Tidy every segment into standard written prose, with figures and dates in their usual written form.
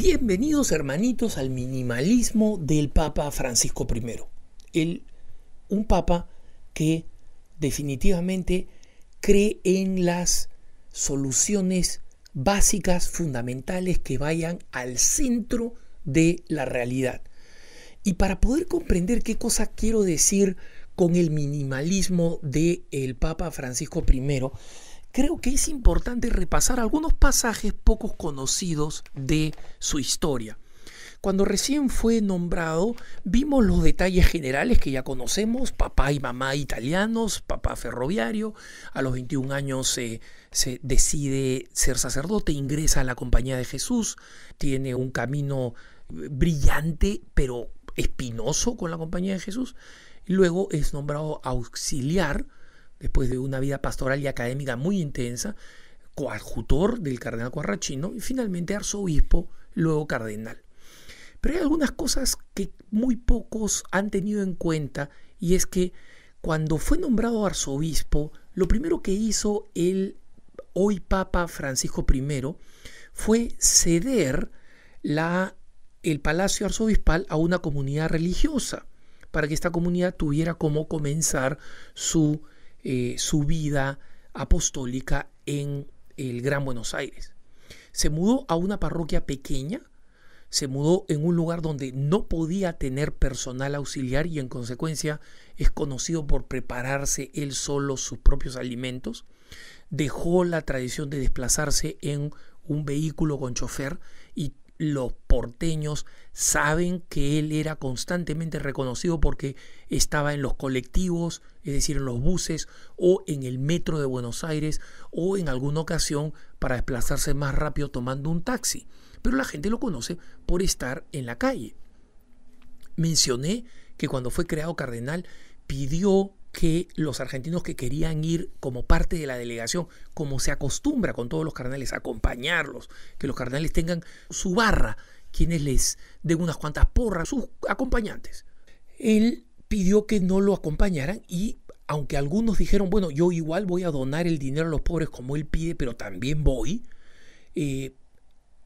Bienvenidos, hermanitos, al minimalismo del Papa Francisco I. Un papa que definitivamente cree en las soluciones básicas, fundamentales, que vayan al centro de la realidad. Y para poder comprender qué cosa quiero decir con el minimalismo del Papa Francisco I, creo que es importante repasar algunos pasajes poco conocidos de su historia. Cuando recién fue nombrado, vimos los detalles generales que ya conocemos: papá y mamá italianos, papá ferroviario. A los 21 años se decide ser sacerdote, ingresa a la Compañía de Jesús, tiene un camino brillante pero espinoso con la Compañía de Jesús. Luego es nombrado auxiliar, después de una vida pastoral y académica muy intensa, coadjutor del cardenal Quarracino y finalmente arzobispo, luego cardenal. Pero hay algunas cosas que muy pocos han tenido en cuenta, y es que cuando fue nombrado arzobispo, lo primero que hizo el hoy Papa Francisco I fue ceder el palacio arzobispal a una comunidad religiosa, para que esta comunidad tuviera cómo comenzar su vida apostólica en el Gran Buenos Aires. Se mudó a una parroquia pequeña, se mudó en un lugar donde no podía tener personal auxiliar y en consecuencia es conocido por prepararse él solo sus propios alimentos. Dejó la tradición de desplazarse en un vehículo con chofer y los porteños saben que él era constantemente reconocido porque estaba en los colectivos, es decir, en los buses o en el metro de Buenos Aires, o en alguna ocasión para desplazarse más rápido tomando un taxi. Pero la gente lo conoce por estar en la calle. Mencioné que cuando fue creado cardenal pidió que los argentinos que querían ir como parte de la delegación, como se acostumbra con todos los cardenales, acompañarlos, que los cardenales tengan su barra, quienes les den unas cuantas porras, sus acompañantes. Él pidió que no lo acompañaran, y aunque algunos dijeron, bueno, yo igual voy a donar el dinero a los pobres como él pide, pero también voy,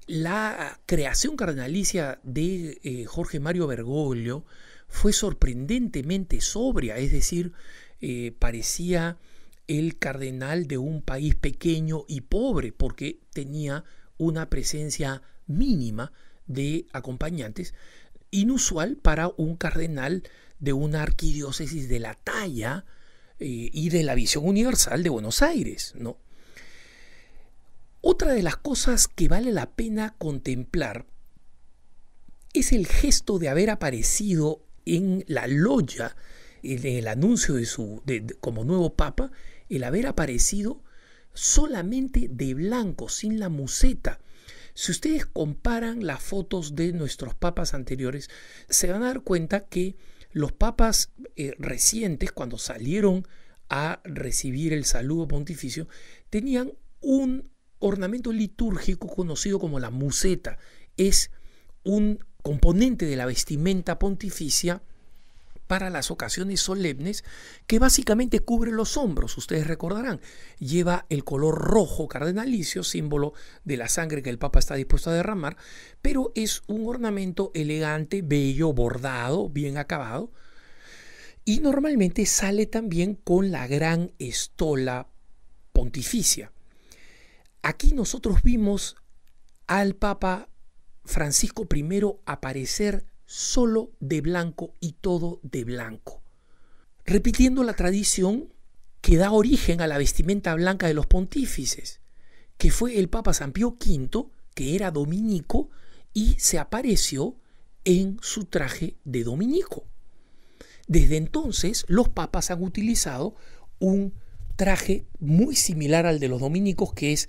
la creación cardenalicia de Jorge Mario Bergoglio fue sorprendentemente sobria, es decir, parecía el cardenal de un país pequeño y pobre, porque tenía una presencia mínima de acompañantes, inusual para un cardenal de una arquidiócesis de la talla y de la visión universal de Buenos Aires, ¿no? Otra de las cosas que vale la pena contemplar es el gesto de haber aparecido en la logia, en el anuncio como nuevo papa, el haber aparecido solamente de blanco, sin la museta. Si ustedes comparan las fotos de nuestros papas anteriores, se van a dar cuenta que los papas recientes, cuando salieron a recibir el saludo pontificio, tenían un ornamento litúrgico conocido como la museta. Es un componente de la vestimenta pontificia para las ocasiones solemnes, que básicamente cubre los hombros. Ustedes recordarán, lleva el color rojo cardenalicio, símbolo de la sangre que el Papa está dispuesto a derramar, pero es un ornamento elegante, bello, bordado, bien acabado, y normalmente sale también con la gran estola pontificia. Aquí nosotros vimos al Papa Francisco I aparecer solo de blanco y todo de blanco, repitiendo la tradición que da origen a la vestimenta blanca de los pontífices, que fue el Papa San Pío V, que era dominico y se apareció en su traje de dominico. Desde entonces los papas han utilizado un traje muy similar al de los dominicos, que es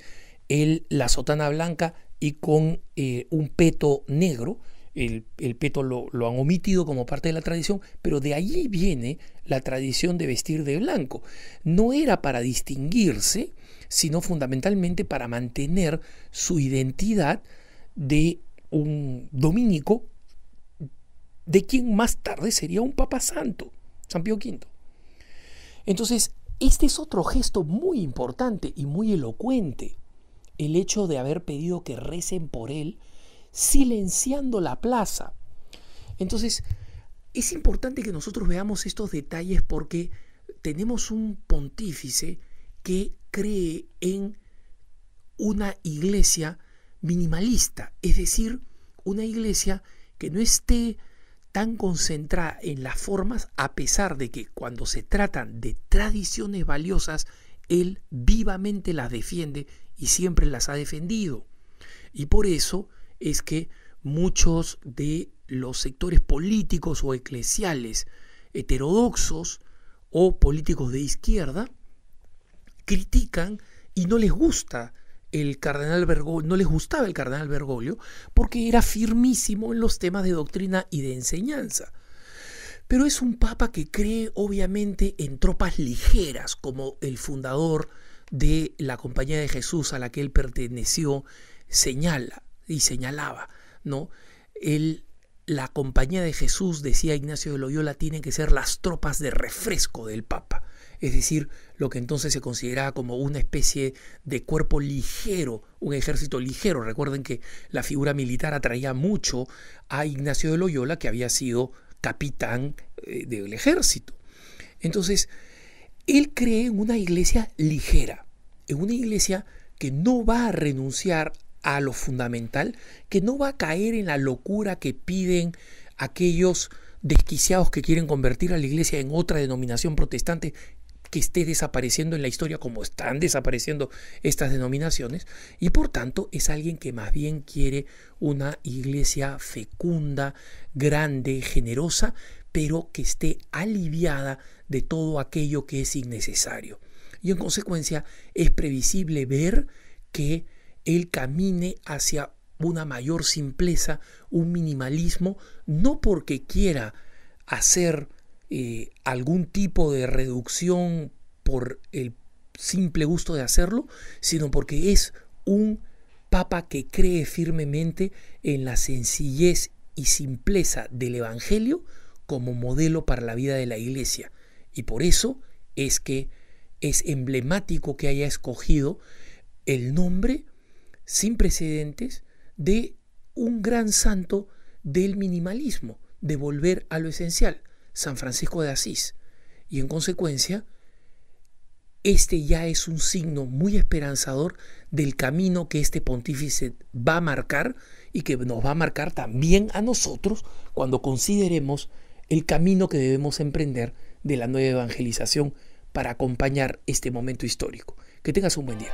la sotana blanca y con un peto negro. El peto lo han omitido como parte de la tradición, pero de allí viene la tradición de vestir de blanco. No era para distinguirse, sino fundamentalmente para mantener su identidad de un dominico, de quien más tarde sería un papa santo, San Pío V. Entonces, este es otro gesto muy importante y muy elocuente, el hecho de haber pedido que recen por él silenciando la plaza. Entonces, es importante que nosotros veamos estos detalles porque tenemos un pontífice que cree en una iglesia minimalista, es decir, una iglesia que no esté tan concentrada en las formas, a pesar de que cuando se tratan de tradiciones valiosas, él vivamente las defiende y siempre las ha defendido. Y por eso es que muchos de los sectores políticos o eclesiales heterodoxos o políticos de izquierda critican y no les gusta el cardenal Bergoglio, no les gustaba el cardenal Bergoglio porque era firmísimo en los temas de doctrina y de enseñanza. Pero es un papa que cree obviamente en tropas ligeras, como el fundador de la Compañía de Jesús a la que él perteneció señalaba, ¿no? La Compañía de Jesús, decía Ignacio de Loyola, tienen que ser las tropas de refresco del papa. Es decir, lo que entonces se consideraba como una especie de cuerpo ligero, un ejército ligero. Recuerden que la figura militar atraía mucho a Ignacio de Loyola, que había sido capitán del ejército. Entonces, él cree en una iglesia ligera, en una iglesia que no va a renunciar a lo fundamental, que no va a caer en la locura que piden aquellos desquiciados que quieren convertir a la iglesia en otra denominación protestante que esté desapareciendo en la historia como están desapareciendo estas denominaciones, y por tanto es alguien que más bien quiere una iglesia fecunda, grande, generosa, pero que esté aliviada de todo aquello que es innecesario. Y en consecuencia es previsible ver que él camine hacia una mayor simpleza, un minimalismo, no porque quiera hacer algún tipo de reducción por el simple gusto de hacerlo, sino porque es un papa que cree firmemente en la sencillez y simpleza del Evangelio como modelo para la vida de la Iglesia. Y por eso es que es emblemático que haya escogido el nombre sin precedentes de un gran santo del minimalismo, de volver a lo esencial, San Francisco de Asís. Y en consecuencia, este ya es un signo muy esperanzador del camino que este pontífice va a marcar y que nos va a marcar también a nosotros cuando consideremos el camino que debemos emprender de la nueva evangelización para acompañar este momento histórico. Que tengas un buen día.